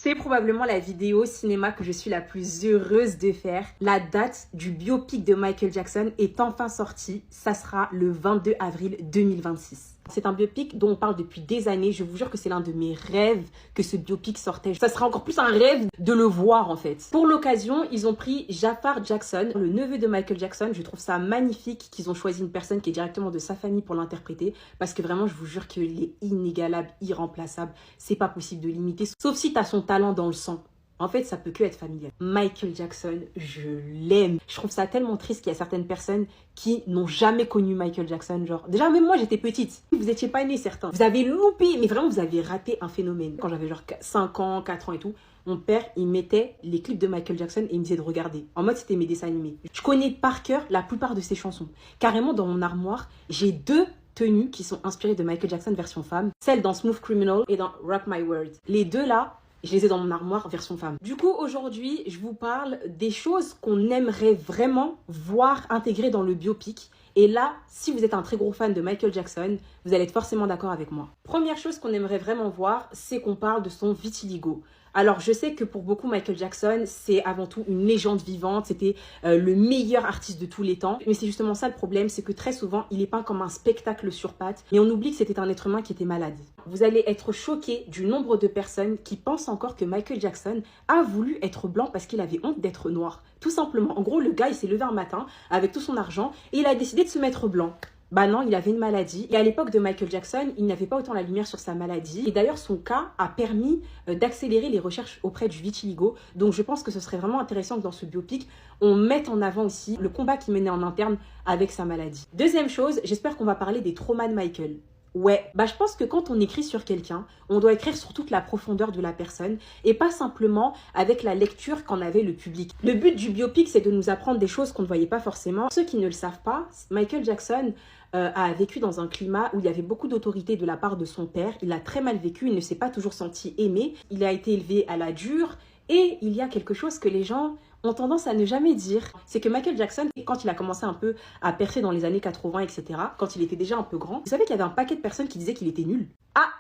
C'est probablement la vidéo cinéma que je suis la plus heureuse de faire. La date du biopic de Michael Jackson est enfin sortie. Ça sera le 22 avril 2026. C'est un biopic dont on parle depuis des années. Je vous jure que c'est l'un de mes rêves que ce biopic sortait. Ça sera encore plus un rêve de le voir en fait. Pour l'occasion, ils ont pris Jafar Jackson, le neveu de Michael Jackson. Je trouve ça magnifique qu'ils ont choisi une personne qui est directement de sa famille pour l'interpréter. Parce que vraiment, je vous jure qu'il est inégalable, irremplaçable. C'est pas possible de l'imiter. Sauf si tu as son talent dans le sang. En fait, ça peut que être familial. Michael Jackson, je l'aime. Je trouve ça tellement triste qu'il y a certaines personnes qui n'ont jamais connu Michael Jackson. Genre, déjà, même moi, j'étais petite. Vous étiez pas nés, certains. Vous avez loupé, mais vraiment, vous avez raté un phénomène. Quand j'avais genre 5 ans, 4 ans et tout, mon père, il mettait les clips de Michael Jackson et il me disait de regarder. En mode, c'était mes dessins animés. Je connais par cœur la plupart de ses chansons. Carrément, dans mon armoire, j'ai 2 tenues qui sont inspirées de Michael Jackson version femme. Celle dans Smooth Criminal et dans Rock My World. Les 2 là, je les ai dans mon armoire version femme. Du coup, aujourd'hui, je vous parle des choses qu'on aimerait vraiment voir intégrées dans le biopic. Et là, si vous êtes un très gros fan de Michael Jackson, vous allez être forcément d'accord avec moi. Première chose qu'on aimerait vraiment voir, c'est qu'on parle de son vitiligo. Alors, je sais que pour beaucoup, Michael Jackson, c'est avant tout une légende vivante. C'était le meilleur artiste de tous les temps. Mais c'est justement ça le problème, c'est que très souvent, il est peint comme un spectacle sur pattes. Mais on oublie que c'était un être humain qui était malade. Vous allez être choqués du nombre de personnes qui pensent encore que Michael Jackson a voulu être blanc parce qu'il avait honte d'être noir. Tout simplement. En gros, le gars, il s'est levé un matin avec tout son argent et il a décidé de se mettre blanc. Bah non, il avait une maladie. Et à l'époque de Michael Jackson, il n'avait pas autant la lumière sur sa maladie. Et d'ailleurs, son cas a permis d'accélérer les recherches auprès du vitiligo. Donc je pense que ce serait vraiment intéressant que dans ce biopic, on mette en avant aussi le combat qu'il menait en interne avec sa maladie. Deuxième chose, j'espère qu'on va parler des traumas de Michael. Ouais, bah je pense que quand on écrit sur quelqu'un, on doit écrire sur toute la profondeur de la personne et pas simplement avec la lecture qu'en avait le public. Le but du biopic, c'est de nous apprendre des choses qu'on ne voyait pas forcément. Ceux qui ne le savent pas, Michael Jackson a vécu dans un climat où il y avait beaucoup d'autorité de la part de son père. Il a très mal vécu, il ne s'est pas toujours senti aimé. Il a été élevé à la dure et il y a quelque chose que les gens ont tendance à ne jamais dire. C'est que Michael Jackson, quand il a commencé un peu à percer dans les années 80, etc., quand il était déjà un peu grand, vous savez qu'il y avait un paquet de personnes qui disaient qu'il était nul. Ah,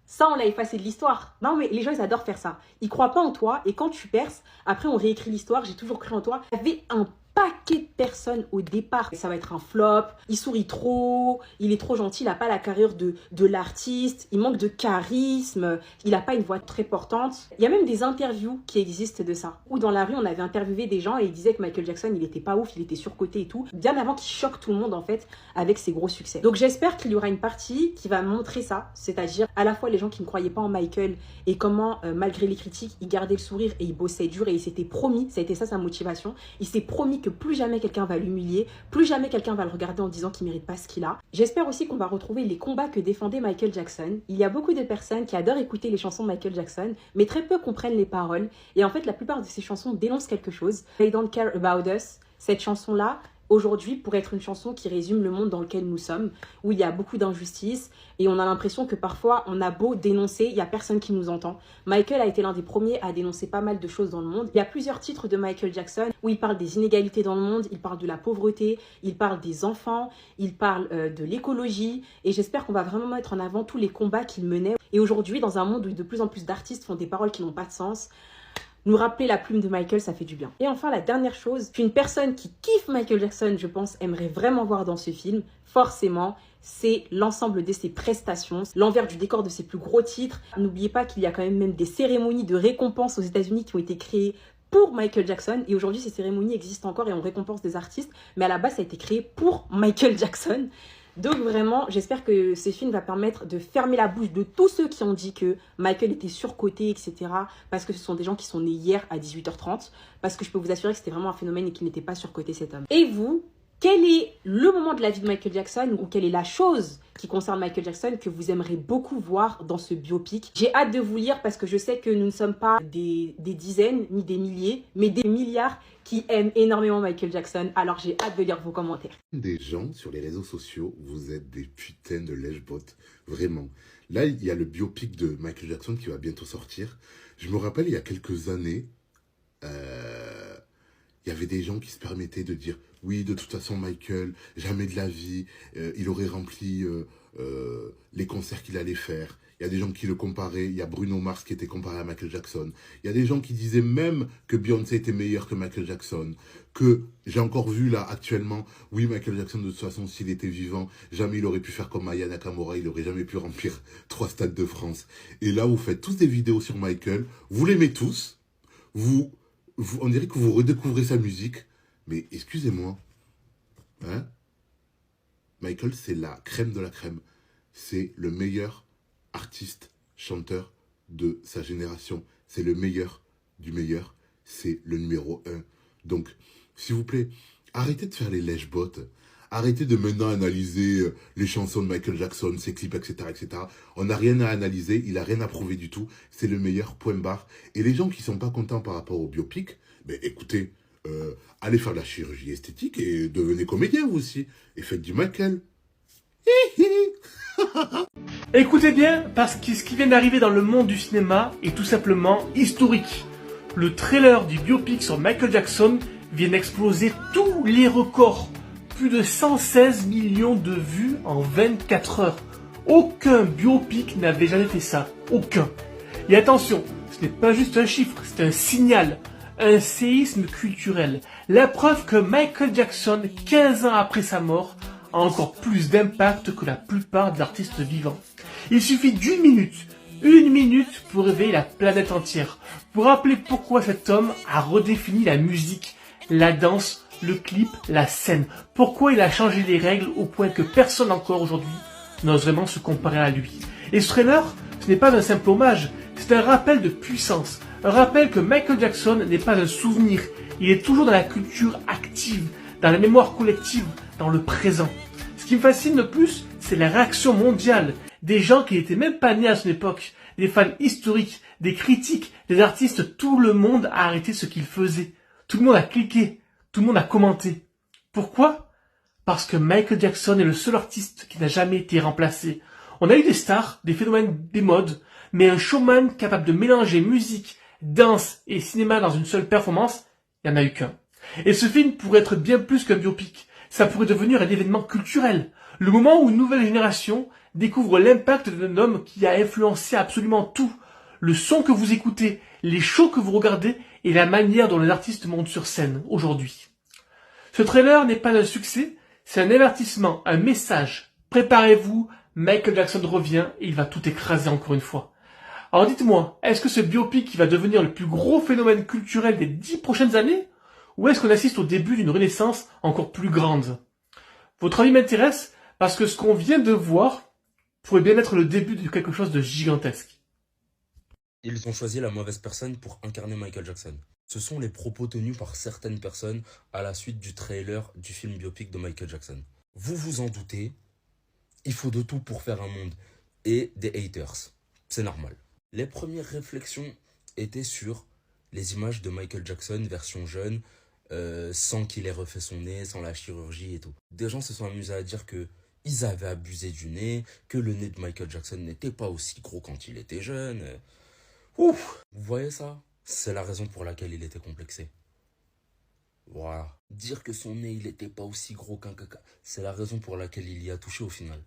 ça, on l'a effacé de l'histoire. Non, mais les gens, ils adorent faire ça. Ils croient pas en toi et quand tu perces, après, on réécrit l'histoire. J'ai toujours cru en toi. Il y avait un paquet de personnes au départ. Ça va être un flop, il sourit trop, il est trop gentil, il n'a pas la carrure de l'artiste, il manque de charisme, il n'a pas une voix très portante. Il y a même des interviews qui existent de ça. Où dans la rue, on avait interviewé des gens et ils disaient que Michael Jackson, il était pas ouf, il était surcoté et tout. Bien avant qu'il choque tout le monde en fait avec ses gros succès. Donc j'espère qu'il y aura une partie qui va montrer ça, c'est-à-dire à la fois les gens qui ne croyaient pas en Michael et comment malgré les critiques, il gardait le sourire et il bossait dur et il s'était promis, ça a été ça sa motivation, il s'est promis que plus jamais quelqu'un va l'humilier, plus jamais quelqu'un va le regarder en disant qu'il ne mérite pas ce qu'il a. J'espère aussi qu'on va retrouver les combats que défendait Michael Jackson. Il y a beaucoup de personnes qui adorent écouter les chansons de Michael Jackson, mais très peu comprennent les paroles. Et en fait, la plupart de ces chansons dénoncent quelque chose. They Don't Care About Us, cette chanson-là, aujourd'hui, pourrait être une chanson qui résume le monde dans lequel nous sommes, où il y a beaucoup d'injustices et on a l'impression que parfois on a beau dénoncer, il n'y a personne qui nous entend. Michael a été l'un des premiers à dénoncer pas mal de choses dans le monde. Il y a plusieurs titres de Michael Jackson où il parle des inégalités dans le monde, il parle de la pauvreté, il parle des enfants, il parle de l'écologie et j'espère qu'on va vraiment mettre en avant tous les combats qu'il menait. Et aujourd'hui, dans un monde où de plus en plus d'artistes font des paroles qui n'ont pas de sens, nous rappeler la plume de Michael, ça fait du bien. Et enfin, la dernière chose qu'une personne qui kiffe Michael Jackson, je pense, aimerait vraiment voir dans ce film, forcément, c'est l'ensemble de ses prestations, l'envers du décor de ses plus gros titres. N'oubliez pas qu'il y a quand même des cérémonies de récompense aux États-Unis qui ont été créées pour Michael Jackson. Et aujourd'hui, ces cérémonies existent encore et on récompense des artistes. Mais à la base, ça a été créé pour Michael Jackson. Donc vraiment, j'espère que ce film va permettre de fermer la bouche de tous ceux qui ont dit que Michael était surcoté, etc. Parce que ce sont des gens qui sont nés hier à 18h30. Parce que je peux vous assurer que c'était vraiment un phénomène et qu'il n'était pas surcoté cet homme. Et vous, quel est le moment de la vie de Michael Jackson ou quelle est la chose qui concerne Michael Jackson que vous aimeriez beaucoup voir dans ce biopic? J'ai hâte de vous lire parce que je sais que nous ne sommes pas des dizaines ni des milliers, mais des milliards qui aiment énormément Michael Jackson. Alors j'ai hâte de lire vos commentaires. Des gens sur les réseaux sociaux, vous êtes des putains de lèche-bottes, vraiment. Là, il y a le biopic de Michael Jackson qui va bientôt sortir. Je me rappelle, il y a quelques années, il il y avait des gens qui se permettaient de dire « Oui, de toute façon, Michael, jamais de la vie, il aurait rempli les concerts qu'il allait faire. » Il y a des gens qui le comparaient. Il y a Bruno Mars qui était comparé à Michael Jackson. Il y a des gens qui disaient même que Beyoncé était meilleur que Michael Jackson. Que j'ai encore vu là actuellement, oui, Michael Jackson, de toute façon, s'il était vivant, jamais il aurait pu faire comme Aya Nakamura, il aurait jamais pu remplir 3 stades de France. Et là, vous faites tous des vidéos sur Michael, vous l'aimez tous, on dirait que vous redécouvrez sa musique, mais excusez-moi, hein, Michael, c'est la crème de la crème. C'est le meilleur artiste, chanteur de sa génération. C'est le meilleur du meilleur. C'est le numéro 1. Donc, s'il vous plaît, arrêtez de faire les lèche-bots. Arrêtez de maintenant analyser les chansons de Michael Jackson, ses clips, etc. etc. On n'a rien à analyser, il n'a rien à prouver du tout. C'est le meilleur, point barre. Et les gens qui ne sont pas contents par rapport au biopic, ben écoutez, allez faire de la chirurgie esthétique et devenez comédien vous aussi. Et faites du Michael. Écoutez bien, parce que ce qui vient d'arriver dans le monde du cinéma est tout simplement historique. Le trailer du biopic sur Michael Jackson vient d'exploser tous les records. Plus de 116 millions de vues en 24 heures. Aucun biopic n'avait jamais fait ça. Aucun. Et attention, ce n'est pas juste un chiffre, c'est un signal. Un séisme culturel. La preuve que Michael Jackson, 15 ans après sa mort, a encore plus d'impact que la plupart des artistes vivants. Il suffit une minute pour réveiller la planète entière, pour rappeler pourquoi cet homme a redéfini la musique, la danse, le clip, la scène, pourquoi il a changé les règles au point que personne encore aujourd'hui n'ose vraiment se comparer à lui. Et ce trailer, ce n'est pas un simple hommage, c'est un rappel de puissance, un rappel que Michael Jackson n'est pas un souvenir, il est toujours dans la culture active, dans la mémoire collective, dans le présent. Ce qui me fascine le plus, c'est la réaction mondiale des gens qui n'étaient même pas nés à son époque, des fans historiques, des critiques, des artistes, tout le monde a arrêté ce qu'il faisait. Tout le monde a cliqué, tout le monde a commenté. Pourquoi ? Parce que Michael Jackson est le seul artiste qui n'a jamais été remplacé. On a eu des stars, des phénomènes, des modes, mais un showman capable de mélanger musique, danse et cinéma dans une seule performance, il n'y en a eu qu'un. Et ce film pourrait être bien plus qu'un biopic. Ça pourrait devenir un événement culturel. Le moment où une nouvelle génération découvre l'impact d'un homme qui a influencé absolument tout. Le son que vous écoutez, les shows que vous regardez et la manière dont les artistes montent sur scène aujourd'hui. Ce trailer n'est pas un succès, c'est un avertissement, un message. Préparez-vous, Michael Jackson revient et il va tout écraser encore une fois. Alors dites-moi, est-ce que ce biopic va devenir le plus gros phénomène culturel des 10 prochaines années ? Ou est-ce qu'on assiste au début d'une renaissance encore plus grande ? Votre avis m'intéresse parce que ce qu'on vient de voir pourrait bien être le début de quelque chose de gigantesque. Ils ont choisi la mauvaise personne pour incarner Michael Jackson. Ce sont les propos tenus par certaines personnes à la suite du trailer du film biopic de Michael Jackson. Vous vous en doutez, il faut de tout pour faire un monde et des haters. C'est normal. Les premières réflexions étaient sur les images de Michael Jackson version jeune, sans qu'il ait refait son nez, sans la chirurgie et tout. Des gens se sont amusés à dire que ils avaient abusé du nez, que le nez de Michael Jackson n'était pas aussi gros quand il était jeune. Ouf! Vous voyez ça? C'est la raison pour laquelle il était complexé. Voilà. Dire que son nez, il n'était pas aussi gros qu'un caca, c'est la raison pour laquelle il y a touché au final.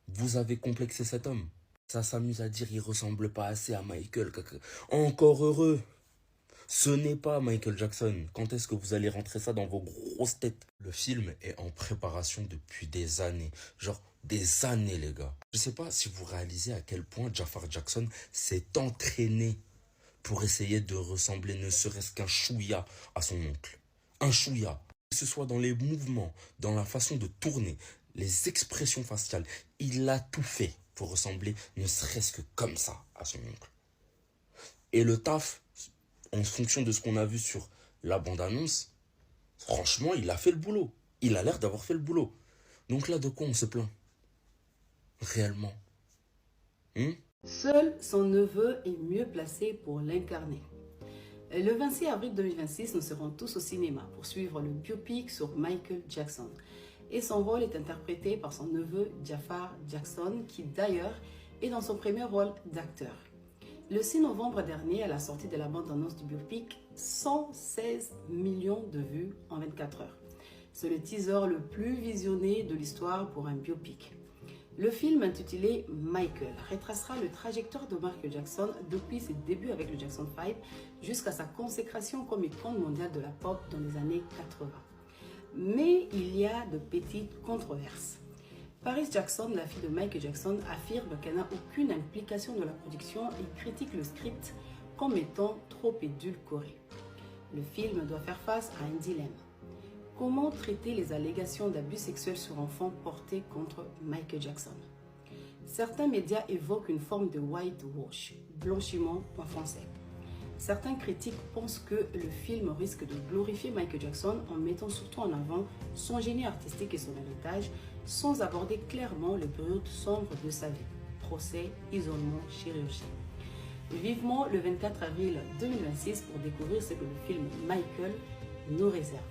Vous avez complexé cet homme. Ça s'amuse à dire il ressemble pas assez à Michael. Caca. Encore heureux. Ce n'est pas Michael Jackson. Quand est-ce que vous allez rentrer ça dans vos grosses têtes? Le film est en préparation depuis des années. Genre des années, les gars. Je sais pas si vous réalisez à quel point Jafar Jackson s'est entraîné pour essayer de ressembler ne serait-ce qu'un chouïa à son oncle. Un chouïa. Que ce soit dans les mouvements, dans la façon de tourner, les expressions faciales. Il a tout fait pour ressembler ne serait-ce que comme ça à son oncle. Et le taf, en fonction de ce qu'on a vu sur la bande-annonce, franchement, il a fait le boulot. Il a l'air d'avoir fait le boulot. Donc là, de quoi on se plaint? Réellement. Seul son neveu est mieux placé pour l'incarner. Le 26 avril 2026, nous serons tous au cinéma pour suivre le biopic sur Michael Jackson. Et son rôle est interprété par son neveu Jafar Jackson, qui d'ailleurs est dans son premier rôle d'acteur. Le 6 novembre dernier, à la sortie de la bande-annonce du biopic, 116 millions de vues en 24 heures. C'est le teaser le plus visionné de l'histoire pour un biopic. Le film intitulé Michael retracera le trajectoire de Michael Jackson depuis ses débuts avec le Jackson 5 jusqu'à sa consécration comme icône mondiale de la pop dans les années 80. Mais il y a de petites controverses. Paris Jackson, la fille de Michael Jackson, affirme qu'elle n'a aucune implication dans la production et critique le script comme étant trop édulcoré. Le film doit faire face à un dilemme. Comment traiter les allégations d'abus sexuels sur enfants portées contre Michael Jackson? Certains médias évoquent une forme de whitewash, blanchiment en français. Certains critiques pensent que le film risque de glorifier Michael Jackson en mettant surtout en avant son génie artistique et son héritage, sans aborder clairement le période sombre de sa vie. Procès, isolement, chirurgie. Vivement le 24 avril 2026 pour découvrir ce que le film Michael nous réserve.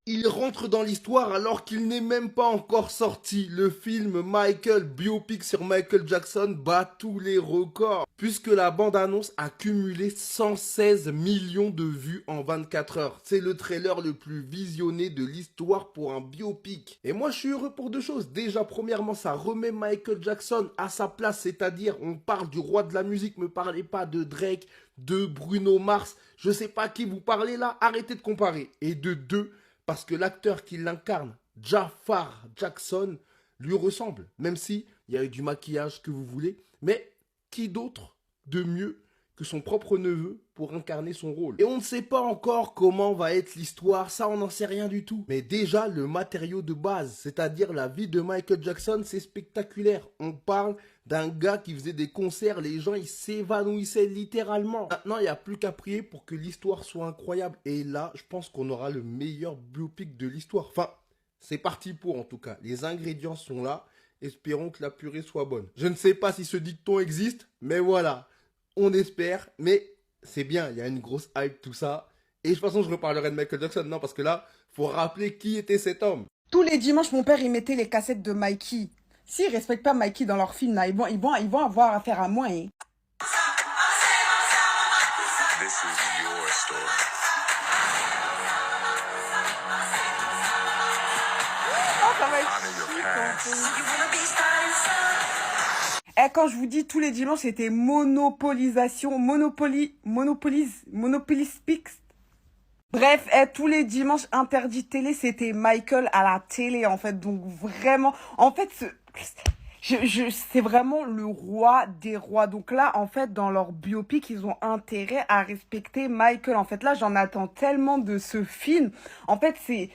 Il rentre dans l'histoire alors qu'il n'est même pas encore sorti. Le film Michael, biopic sur Michael Jackson, bat tous les records. Puisque la bande-annonce a cumulé 116 millions de vues en 24 heures. C'est le trailer le plus visionné de l'histoire pour un biopic. Et moi je suis heureux pour deux choses. Déjà premièrement, ça remet Michael Jackson à sa place. C'est-à-dire on parle du roi de la musique. Me parlez pas de Drake, de Bruno Mars. Je sais pas à qui vous parlez là. Arrêtez de comparer. Et de deux, parce que l'acteur qui l'incarne, Jafar Jackson, lui ressemble. Même si il y a eu du maquillage que vous voulez. Mais qui d'autre de mieux que son propre neveu pour incarner son rôle? Et on ne sait pas encore comment va être l'histoire, ça on n'en sait rien du tout. Mais déjà le matériau de base, c'est-à-dire la vie de Michael Jackson, c'est spectaculaire. On parle d'un gars qui faisait des concerts, les gens ils s'évanouissaient littéralement. Maintenant il n'y a plus qu'à prier pour que l'histoire soit incroyable. Et là je pense qu'on aura le meilleur biopic de l'histoire. Enfin c'est parti pour en tout cas, les ingrédients sont là. Espérons que la purée soit bonne. Je ne sais pas si ce dicton existe, mais voilà. On espère, mais c'est bien, il y a une grosse hype, tout ça. Et de toute façon, je reparlerai de Michael Jackson, non, parce que là, faut rappeler qui était cet homme. Tous les dimanches, mon père, il mettait les cassettes de Mikey. S'ils ne respectent pas Mikey dans leur film, là, ils vont avoir affaire à moi. Hein. This is your story. Quand je vous dis tous les dimanches, c'était monopolisation, monopolispix. Bref, tous les dimanches, interdit télé, c'était Michael à la télé, en fait. Donc vraiment, en fait, c'est vraiment le roi des rois. Donc là, en fait, dans leur biopic, ils ont intérêt à respecter Michael. En fait, là, j'en attends tellement de ce film. En fait, c'est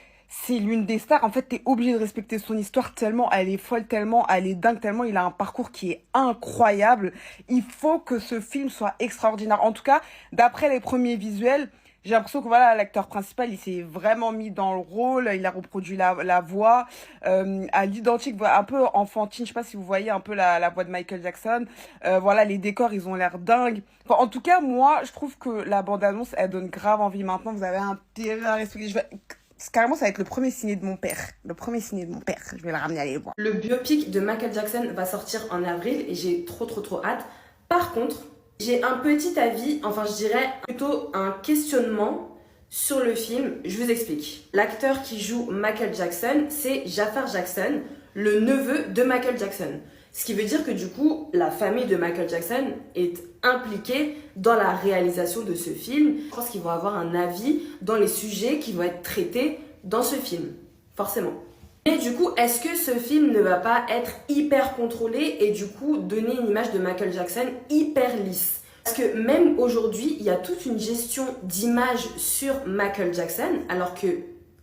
l'une des stars. En fait, t'es obligé de respecter son histoire tellement elle est folle, tellement elle est dingue, tellement il a un parcours qui est incroyable. Il faut que ce film soit extraordinaire. En tout cas, d'après les premiers visuels, j'ai l'impression que voilà, l'acteur principal, il s'est vraiment mis dans le rôle. Il a reproduit la voix à l'identique, un peu enfantine. Je sais pas si vous voyez un peu la voix de Michael Jackson. Voilà, les décors, ils ont l'air dingues. Enfin, en tout cas, moi, je trouve que la bande-annonce, elle donne grave envie. Maintenant, vous avez intérêt à respecter. Carrément, ça va être le premier ciné de mon père. Le premier ciné de mon père. Je vais le ramener à aller le voir. Le biopic de Michael Jackson va sortir en avril et j'ai trop hâte. Par contre, j'ai un petit avis, enfin je dirais plutôt un questionnement sur le film. Je vous explique. L'acteur qui joue Michael Jackson, c'est Jafar Jackson, le neveu de Michael Jackson. Ce qui veut dire que du coup, la famille de Michael Jackson est impliquée dans la réalisation de ce film. Je pense qu'ils vont avoir un avis dans les sujets qui vont être traités dans ce film, forcément. Mais du coup, est-ce que ce film ne va pas être hyper contrôlé et du coup donner une image de Michael Jackson hyper lisse? Parce que même aujourd'hui, il y a toute une gestion d'image sur Michael Jackson alors que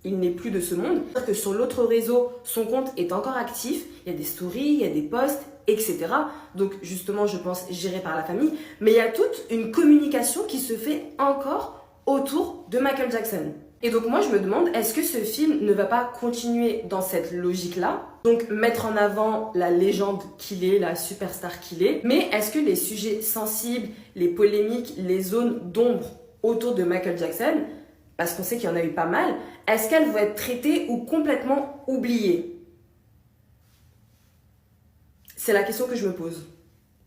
il n'est plus de ce monde. C'est-à-dire que sur l'autre réseau, son compte est encore actif. Il y a des stories, il y a des posts, etc. Donc justement, je pense géré par la famille. Mais il y a toute une communication qui se fait encore autour de Michael Jackson. Et donc moi, je me demande, est-ce que ce film ne va pas continuer dans cette logique-là? Donc mettre en avant la légende qu'il est, la superstar qu'il est. Mais est-ce que les sujets sensibles, les polémiques, les zones d'ombre autour de Michael Jackson, parce qu'on sait qu'il y en a eu pas mal, est-ce qu'elles vont être traitées ou complètement oubliées? C'est la question que je me pose.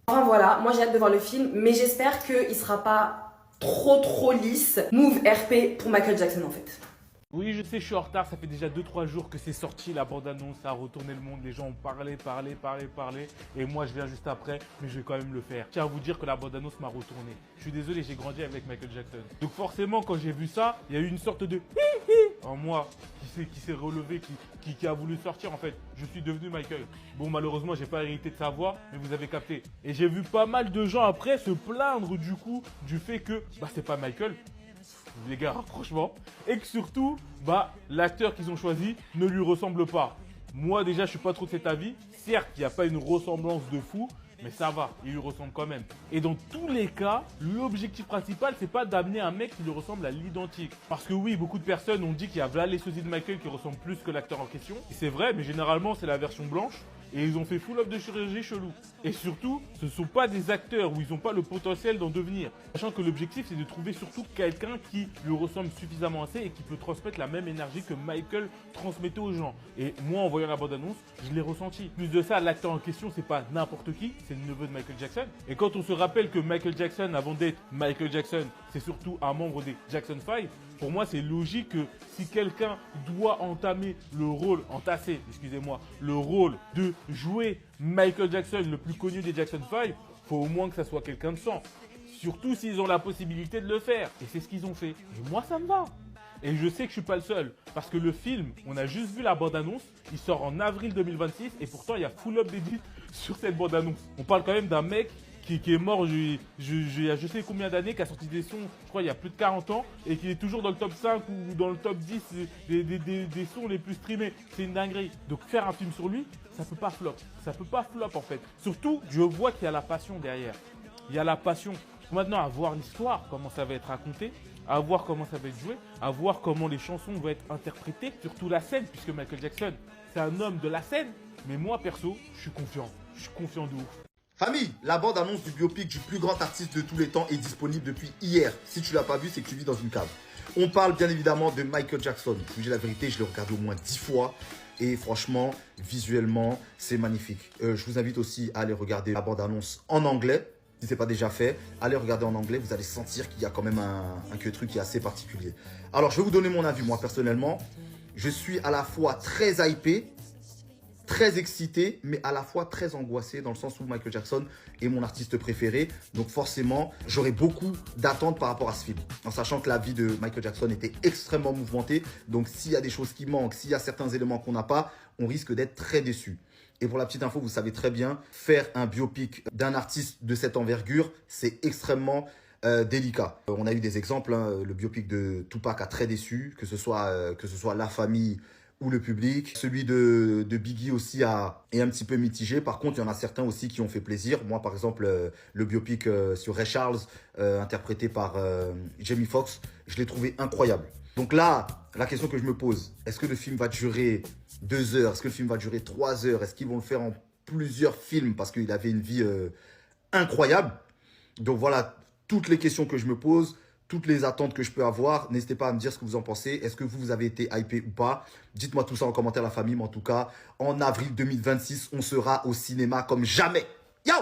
Enfin voilà, moi j'ai hâte de voir le film, mais j'espère qu'il sera pas trop lisse. Move RP pour Michael Jackson en fait. Oui, je sais, je suis en retard. Ça fait déjà 2-3 jours que c'est sorti, la bande-annonce. Ça a retourné le monde. Les gens ont parlé. Et moi, je viens juste après, mais je vais quand même le faire. Je tiens à vous dire que la bande-annonce m'a retourné. Je suis désolé, j'ai grandi avec Michael Jackson. Donc forcément, quand j'ai vu ça, il y a eu une sorte de en moi qui s'est relevé, qui a voulu sortir en fait. Je suis devenu Michael. Bon, malheureusement, j'ai pas hérité de sa voix, mais vous avez capté. Et j'ai vu pas mal de gens après se plaindre du coup du fait que c'est pas Michael. Les gars, franchement, et que surtout, l'acteur qu'ils ont choisi ne lui ressemble pas. Moi déjà, je suis pas trop de cet avis. Certes, il n'y a pas une ressemblance de fou, mais ça va, il lui ressemble quand même. Et dans tous les cas, l'objectif principal, c'est pas d'amener un mec qui lui ressemble à l'identique. Parce que oui, beaucoup de personnes ont dit qu'il y a les sosies de Michael qui ressemblent plus que l'acteur en question. Et c'est vrai, mais généralement, c'est la version blanche. Et ils ont fait full up de chirurgie chelou. Et surtout, ce ne sont pas des acteurs où ils n'ont pas le potentiel d'en devenir. Sachant que l'objectif, c'est de trouver surtout quelqu'un qui lui ressemble suffisamment assez et qui peut transmettre la même énergie que Michael transmettait aux gens. Et moi, en voyant la bande-annonce, je l'ai ressenti. Plus de ça, l'acteur en question, c'est pas n'importe qui, c'est le neveu de Michael Jackson. Et quand on se rappelle que Michael Jackson, avant d'être Michael Jackson, c'est surtout un membre des Jackson 5, pour moi, c'est logique que si quelqu'un doit entamer le rôle de jouer Michael Jackson, le plus connu des Jackson 5, faut au moins que ça soit quelqu'un de sang. Surtout s'ils ont la possibilité de le faire. Et c'est ce qu'ils ont fait. Et moi, ça me va. Et je sais que je suis pas le seul. Parce que le film, on a juste vu la bande-annonce. Il sort en avril 2026. Et pourtant, il y a full up d'édits sur cette bande-annonce. On parle quand même d'un mec qui est mort il y a je sais combien d'années, qui a sorti des sons, je crois il y a plus de 40 ans, et qui est toujours dans le top 5 ou dans le top 10 des sons les plus streamés. C'est une dinguerie. Donc faire un film sur lui, ça peut pas flop. Ça peut pas flop en fait. Surtout, je vois qu'il y a la passion derrière. Il y a la passion. Maintenant, à voir l'histoire, comment ça va être raconté, à voir comment ça va être joué, à voir comment les chansons vont être interprétées, surtout la scène, puisque Michael Jackson, c'est un homme de la scène. Mais moi, perso, je suis confiant. Je suis confiant de ouf. Famille, la bande-annonce du biopic du plus grand artiste de tous les temps est disponible depuis hier. Si tu l'as pas vu, c'est que tu vis dans une cave. On parle bien évidemment de Michael Jackson. Je vous dis la vérité, je l'ai regardé au moins 10 fois. Et franchement, visuellement, c'est magnifique. Je vous invite aussi à aller regarder la bande-annonce en anglais. Si ce n'est pas déjà fait, allez regarder en anglais. Vous allez sentir qu'il y a quand même un truc qui est assez particulier. Alors, je vais vous donner mon avis. Moi, personnellement, je suis à la fois très hypé, très excité, mais à la fois très angoissé, dans le sens où Michael Jackson est mon artiste préféré. Donc forcément, j'aurai beaucoup d'attentes par rapport à ce film, en sachant que la vie de Michael Jackson était extrêmement mouvementée. Donc s'il y a des choses qui manquent, s'il y a certains éléments qu'on n'a pas, on risque d'être très déçus. Et pour la petite info, vous savez très bien, faire un biopic d'un artiste de cette envergure, c'est extrêmement délicat. On a eu des exemples, hein, le biopic de Tupac a très déçu, que ce soit la famille ou le public. Celui de Biggie aussi est un petit peu mitigé. Par contre, il y en a certains aussi qui ont fait plaisir. Moi, par exemple, le biopic sur Ray Charles, interprété par Jamie Foxx, je l'ai trouvé incroyable. Donc là, la question que je me pose, est-ce que le film va durer 2 heures? Est-ce que le film va durer 3 heures? Est-ce qu'ils vont le faire en plusieurs films? Parce qu'il avait une vie incroyable. Donc voilà, toutes les questions que je me pose, toutes les attentes que je peux avoir. N'hésitez pas à me dire ce que vous en pensez. Est-ce que vous avez été hypé ou pas? Dites-moi tout ça en commentaire, la famille. Mais en tout cas, en avril 2026, on sera au cinéma comme jamais. Yo!